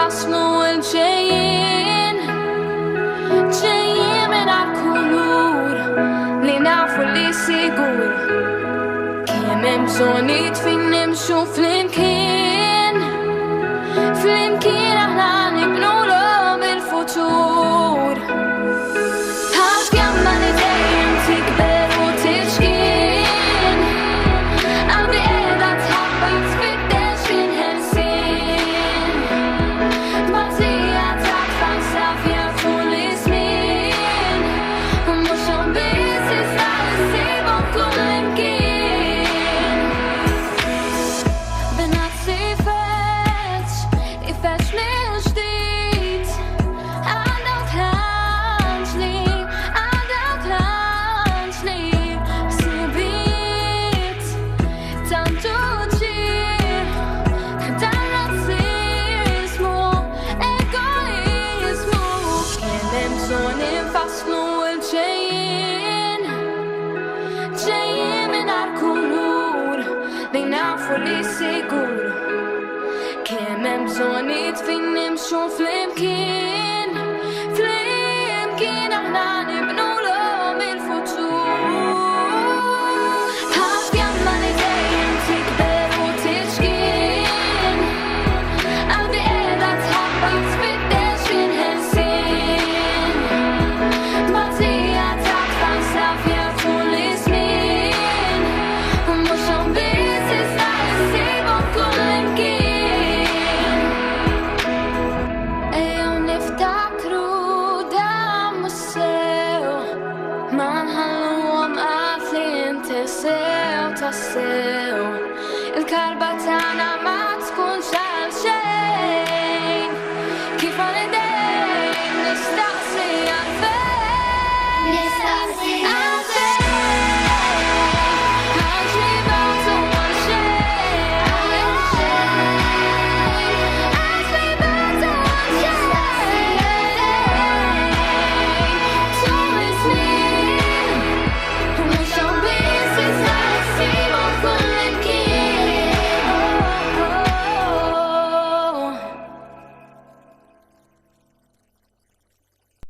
faslu l-ġejjin ġejjin mingħajr kulur li nafu li sigur kemm hemm bżonnijiet fejn nimxu flimkien aħna nibnulhom il-futur ħafjamma li dejjem tikber u tixkien qalbi qiegħda tħabbad tfittex fil-ħelsien tbagħtija ta' tfal safja tul iż-żmien mhux hawn biss iżda issibhom kullimkien b'nafs ifetx mill-ġdid għandek Anġli sibiet tantu ġir dan razzizmu egoizmu kemm hemm bżonn infasslu l-ġejjin mingħajr kulur li nafu li sigur kemm hemm bżonnijiet fejn nimxu flimkien aħna nibnulhom il-futur ħafjamma li dejjem tikber u tixkien qalbi qiegħda tħabbad tfittex fil-ħelsien tbagħtija ta' tfal safja tul iż-żmien mhux hawn biss iżda issibhom kullimkien ejjew niftakru dan mhux sew ma nħalluhom qatt li jintesew tassew il-karba